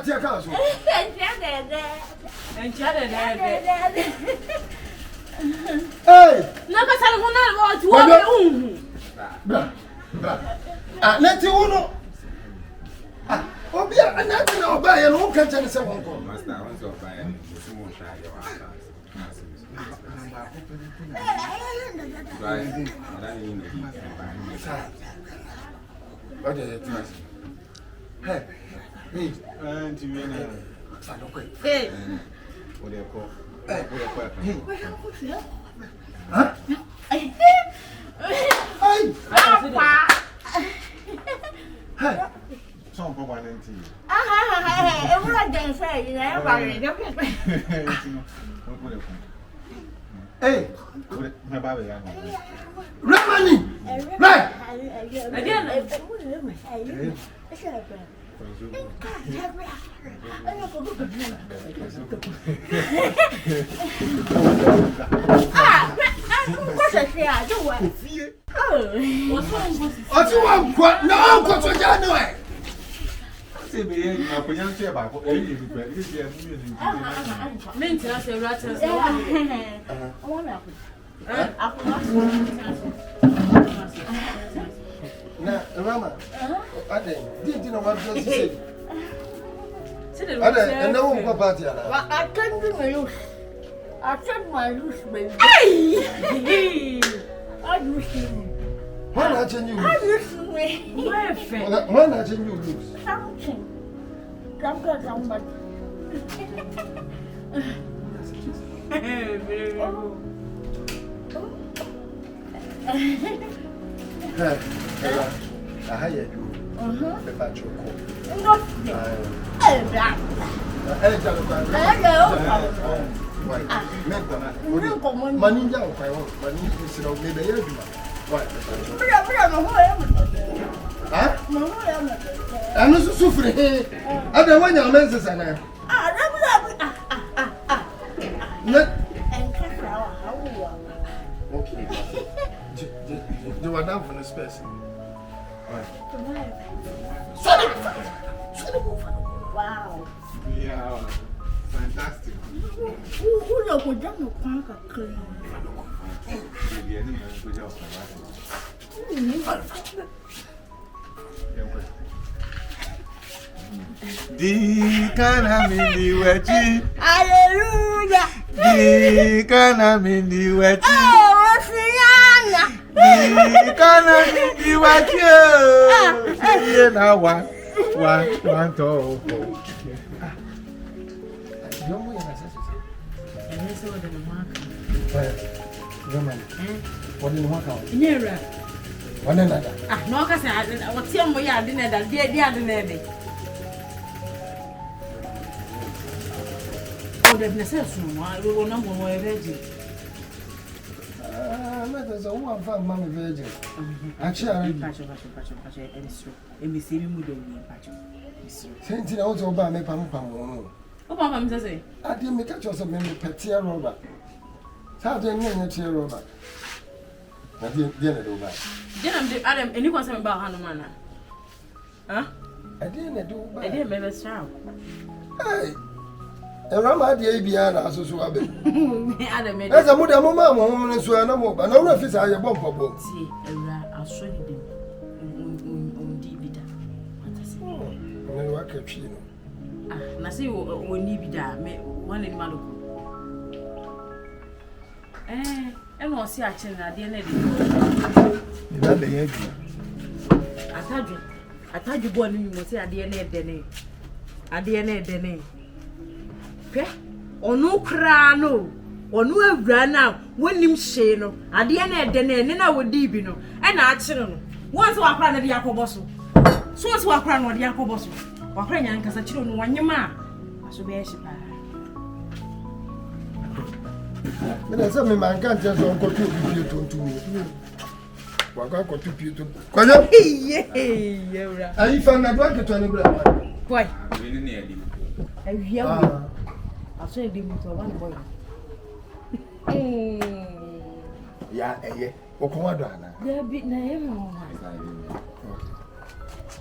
what your castle. And chatted. Hey, never tell one to let you know. Oh, yeah, and that's no buy and won't catch any someone. Master, I want to buy a small shy. Hey, me, and you know, hey, what do you call? huh? Hey, some for 190. Hey, my baby, Premanii, right? What's wrong? No, what's wrong? say me, I put young chair back. Maintenance, a rat. I want Now, Rama, I didn't know what you said. And no party. I can't do my loose. I can't my loose, baby. I lose you. Why not you? I lose me. Why not you lose? Something. Somebody. I hired you. The patrol. Not money down, I want money instead of maybe you. What? I'm not suffering. I don't want your menses and okay. You are down for the space. Wow. Yeah, fantastic. Who look with them? Di kana mindi wechi. Hallelujah. Di kana mindi wechi. Oh, Fiana. Di kana mindi wechi. Ye na one to. What do you want out? Nearer. One another. No, because what's your way? I didn't that dear, oh, the necessary. I will not more virgin. There's a one for Mammy Virgin. Actually, and see me since I was over my pampa. Oh, Papa, say, I didn't make a choice of me, Petia Robert. How do you mean a chair, Robert? I didn't do that. Then Adam, and you want something about Hanumana? Huh? I didn't do that. I didn't make a sound. Hey, a Rama, the ABR, as well. Adam, as a mother, Mamma, so I'm no, but no office I bump for both. See, I'll show you them. No, I can't see you. I say, when you be there, one in Malo. And we'll see action at the end of the day. I told you, born you must say at the end of the day. At the end of the day. Okay? Or no crano, or no grana, when him say no, at the end of the day, then I would deep, you know, and action. Once I crown the Yacobosso. So as I crown what Yacobosso. Or crying because I children one your ma. I should be a ship. But I said, my can't just go to you to me. What I got to you to. Yeah, I found a blanket on the ground. Why? Yeah, I'll say him to one boy. yeah. What come on, They're beating everyone.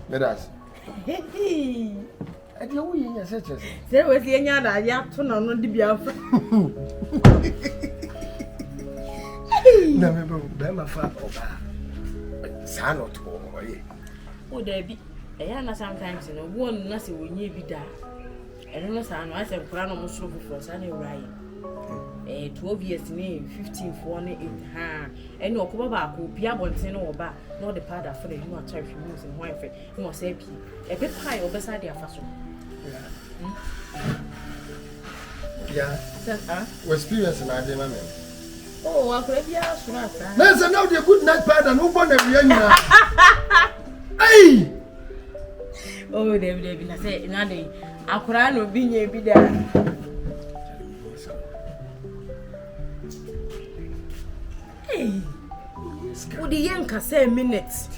let us. I don't know you such as there was the other yap to know the Biafra. Never Bema Father. Son or two. Oh, there be a yana sometimes in a one nothing when you be there. I don't know, son, I said, Crown almost so before Sunday Ryan. 12 years name, 15 for 8, and no Coba, Piabontin or Ba, not the part of the human turf moves and wife, you must say, a bit high or beside their fashion. Yeah, was experience and I didn't. Oh, I could be asked. There's another good night bad and who won every year. Hey! Oh, David, I said, nothing. I could not be there. Hey, would the young say minutes?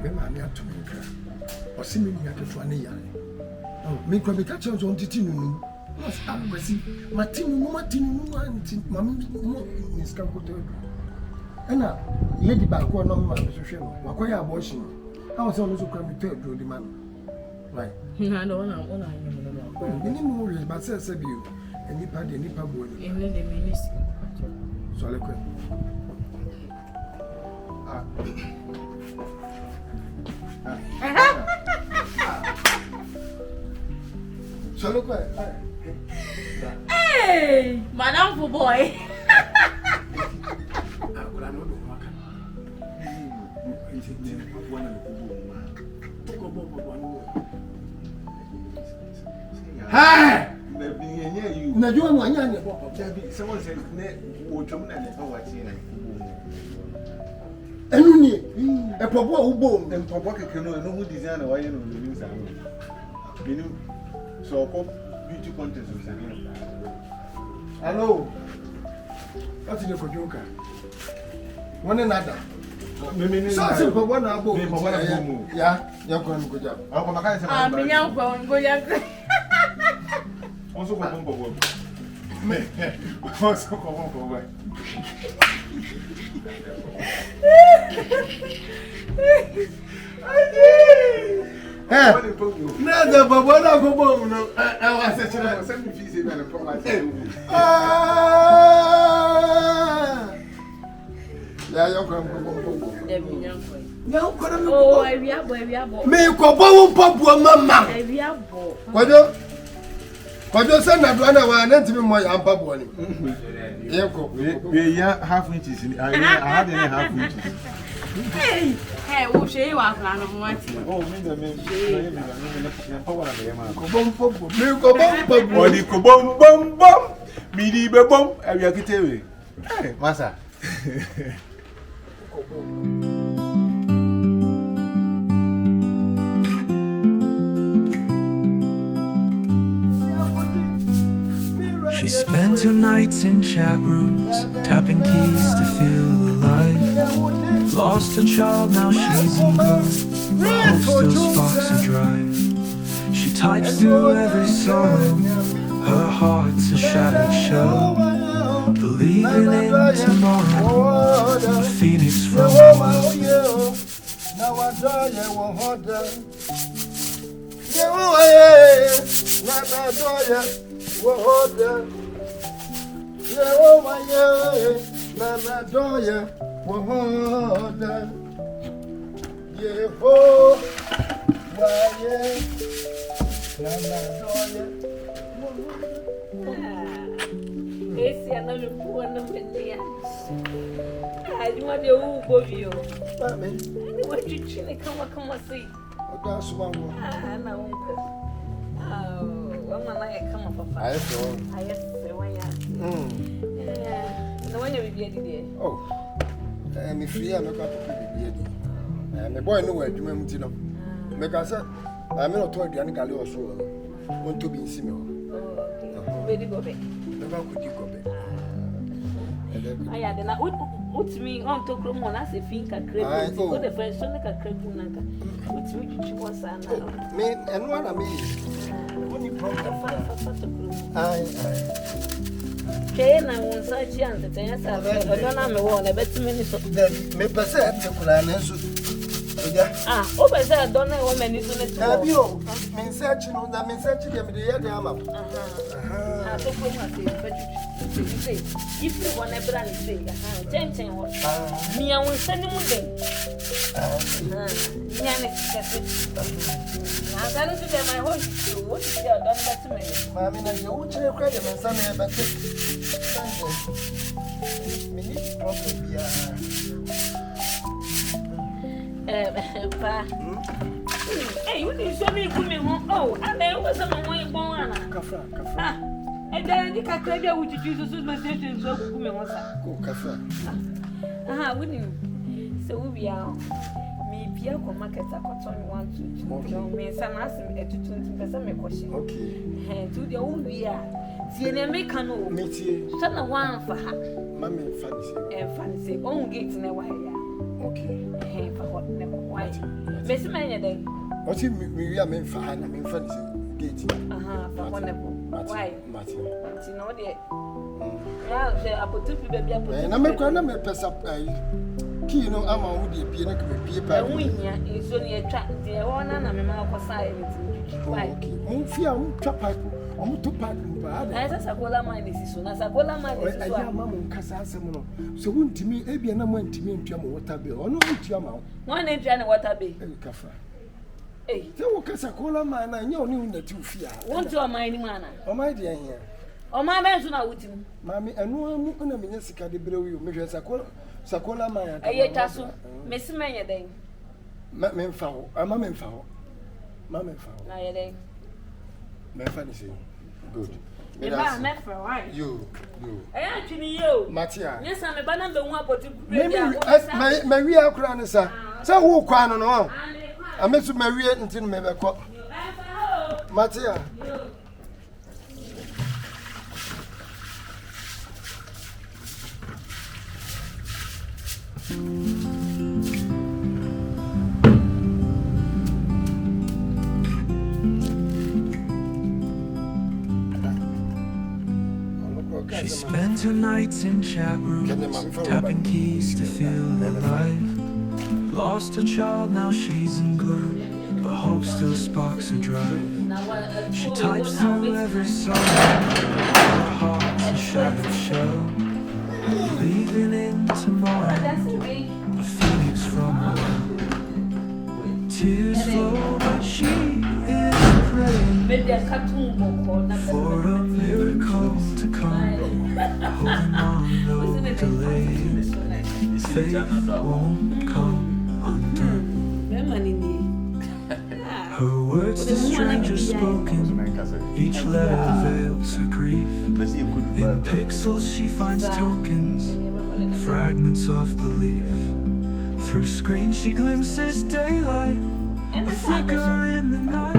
Remember, I have to make her. Or see me at the funny young. Oh, make me catch on Titinu. What's up, Bessie? Martin, Mammy, Miss Capote. And now, Lady Backward, no man, Wakoya abortion. I was always so come to tell the man. Right. I don't know. Any more, but says you, and you had any public. In the ministry. So I quit. So look at hey, Madame for boy. Hey! Someone said, a papa who bone and papa can know who design a way in the so beauty contest. Hello. What's in the Kojoka? One another. So simple one above. Yeah, you're going to go job. I'm young, go also go home. Also go home. Nada, Baba, na go bom no. I was saying, send me fees even and property. Yeah, you come. Oh, I have Me ko bo pop mama. Kwajo send na do na wa na ntimi mo ya mpabo ni. Yeko. We half inches. I had any half inches. Hey, we show you what plan of what. Oh, hey, massa. She spends her nights in chat rooms, tapping keys to feel alive. Lost her child, now she's in girl. Hope still sparks her drive. She types through every song. Her heart's a shattered shell. Believing in tomorrow, a phoenix from the world. Now I die, I will hold them. Now I die. Wohoda, yeah, my yeah, Mama Doya, Wohoda, yeah, ho, why, Mama Doya. Esse é não lupua não vendia. Ai, uma de bovio. Amém. Uma chichine como assim? O da sua mão. Ah, não. Ah, vamos lá é cama papai. Aí só. Aí é wanha. Não wanha bibia de. Oh. Me fria me ka bibia de. Me boy no adwuma mu ti no. Me ka say, I me no to aduane gale oso no. Won to bi nsi me ho. Oh, okay. Be di go be. Me ba ku di go be. Aya de na utimi on to kromo na se fin ka krebu. Ko de fe so ne ka krebu na ka. Utimi chichi ko sa na. Me eno na me. Only problem. Ai. Che na won sa chi ante tenya sa. O do na me wo na betimi ni so. Me pese ate kula na so. Ah, over there, don't know what many soon as Abio, men searching on the men searching them the other arm. Ah, so from what you say, if you want a brand say, changing what me, I will send him day. I'm going to tell my horse, what is your don't to me? Mammy, and you will check credit and some but minute problem. Hey, you didn't show me coming home. Oh, and there was a moment born. And then you can tell you what you choose to message and so come on. Go, Cafa. Ah, wouldn't so we are. Me, Pierre, come market a cotton 1 2 me, some ask me at 20% question. Okay. To the old we are. See, and make a no meet you. Son of one for her. Mammy, fancy. Own gates in a while. Okay. Hey, for what never white. Miss Many. What's it? We are meant for her. I mean, fancy gate. For wonderful. Why, Martin? You know, dear. Yeah, I put 2 people. And I'm a press up. You know, I'm a woody piano. It's only a trap. The one and I'm a mouth side. Why? Fear, trap pipe. I'm to pack. As a cola mine is soon as a cola mine. I am Mamma Cassamono. So, won't to me, Abby and I went to me in water bill. Or no, Tiamo. One entry and water bill. Eh, so Cassacola man, I know the 2 fear. Won't you a mining manner? Oh, my dear, here. Oh, my man's not with him. Mammy, and no one on a Minesica de Brew, measures Sacola man. I yet asso, Miss Mania day. Mamma foul, a mamma foul. Mamma foul. I day. My fancy. Good. You. I actually you. Matia. Yes, I'm a banana one but Maria Crown, sir. So who crown on all? I met to Maria until maybe a cop. Matia. She spends her nights in chat rooms, tapping keys to feel alive. Lost a child, now she's in gloom, but hope still sparks her drive. She types through every song, her heart's a shattered shell. Believing in tomorrow, a phoenix from hell. Tears flow, but she is praying for a miracle to come. Holding on, no delay. Faith won't come undone. Her words to strangers spoken, each letter veils her grief. In pixels she finds tokens, fragments of belief. Through screens she glimpses daylight, a flicker in the night.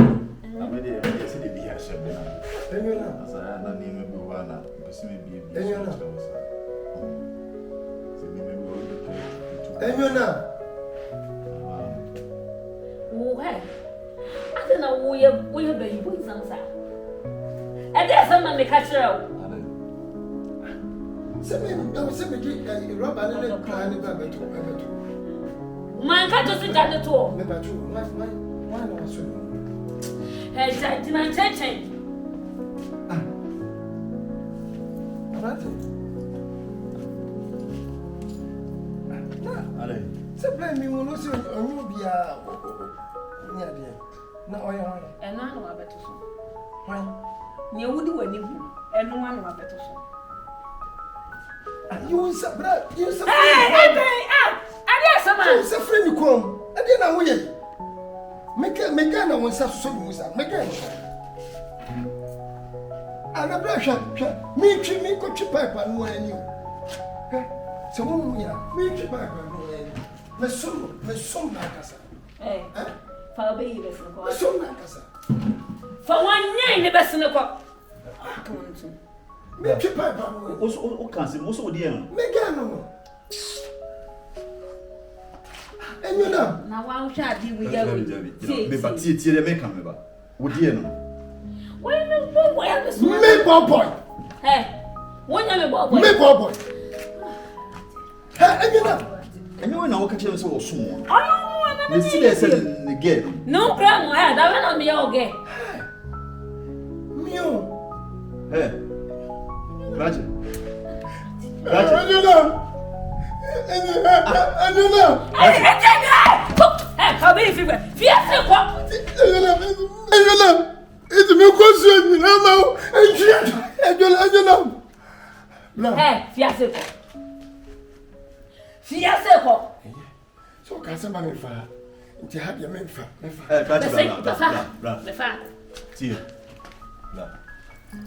I don't know we have been putting some sound. And there's someone make a show. Man, can't just sit at the door. Hey, China, me will not say, oh, be a near dear. No, I and I know a better song. Why? You would do anything, and no one of better song. You say, you say, I guess a friend you come. I didn't know you. Make a no one such so make a and a brush up. Me, got your pipe and more than you. So, me, pipe and more than you. Me son na casa. Eh? For be the son. Me son na casa. For 1 year in the best in the cup. Come on to. Me keep pipe. O can say most of the year. Me get no. Enyonam. Na wa hwa di we ya we. Me ba tie le make am ba. Wo die no. Why me boy am so. Me boy. Hey. Won ya me boy. Me boy. Hey, Enyonam. And you know what catch so soon. I no. You see they said again. No problem, that will not be okay. Mio. Hey. Raja. Come here, fever. It's me question, Hey, fiasco. So can somebody fire? You have your men fire. Hey, Raja. See you.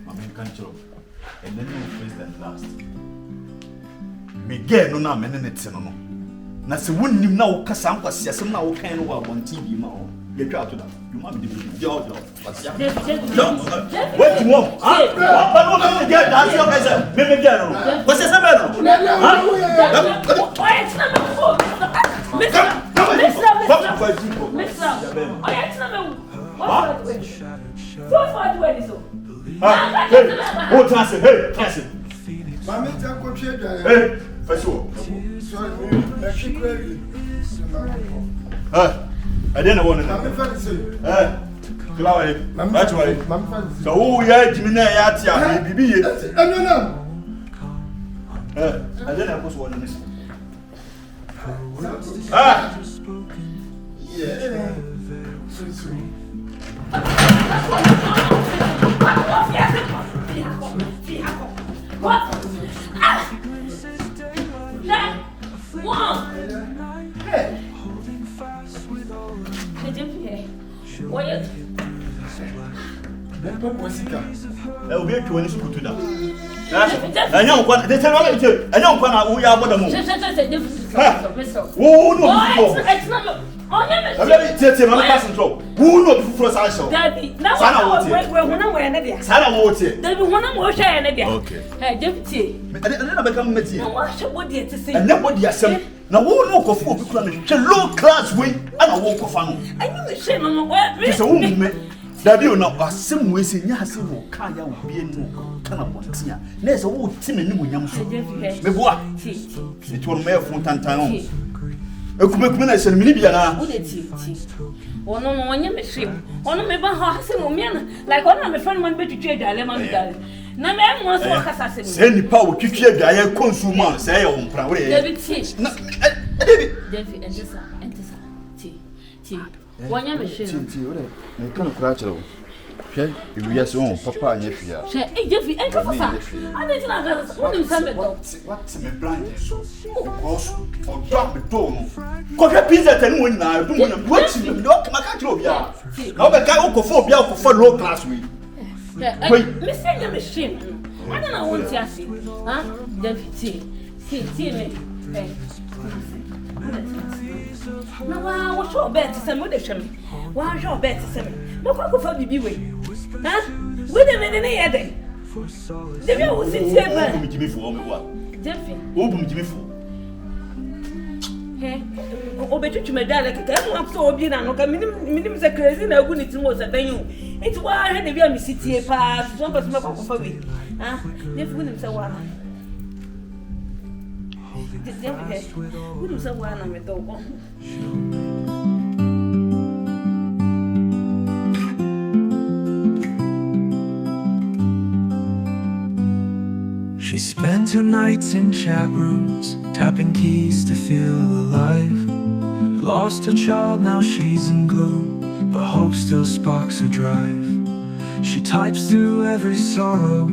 My main control. And then you first and last. Me get no na me ne te no. Na se wonnim na wo kasa nkwase asem na wo kan no wa bon TV ma ho. Ye twa to da. You ma be the yo. What's up? Wait, mom. Ah, but no me get that you guys. Me get no. What's the matter? Oh, Tassin, hey, Tassin. Mammy, don't go trade. Hey, first of all. Sorry, I didn't want to. Hey, Flower, that's why. So, who yeah, Jimmy, Yatia, baby. I didn't have one of this. Ah, yeah. What? Hey. I'll be 20 school to that. I know what they tell me. I know what we are about the moon. Who knows? Who knows before Sancho? Daddy, now we're Sarah Wood. Daddy, one more share. Okay. Hey, Gifty. I didn't become Matty. I watch what you to say. And nobody has said, now who know of four low class way and a walk of fun. I knew the shame on my way. It's a woman. That you know, as some way saying, yes, you will carry out being no kind of one. There's a wood Tim and William. It will mail from Tantan. A combination of Libya. Oh, no, one you machine. Oh, no, maybe Hassan, like one of my friend went to trade a lemon. No man wants to assassin. Send the power to trade the consumer, say on Prague. David T. David, tea. One you machine. You can't crash it. Okay, if you yes, Papa and Gyemfi. Gyemfi, and I didn't know what you said. What's my blind? Because for drop the tone. Coffee pizza and when I do what's in the dock, my control. Yeah, now the guy who for low class week. Miss your machine. I don't know what you see. Huh? Gyemfi, see me. Now, what's your bed to send with the shame? What's your bed to send? No, go for BB way. Huh? With a minute, day. The real was in here. Jimmy for me what? Gyemfi. Open Jimmy for. Hey, obey to my dad. I'm so obedient. I'm minimum crazy. I wouldn't know what I you. It's why I had to be a city pass. Don't pass my for me. Huh? If we didn't say one. Wouldn't say one on the dog. She spends her nights in chat rooms, tapping keys to feel alive. Lost her child, now she's in gloom, but hope still sparks her drive. She types through every sorrow,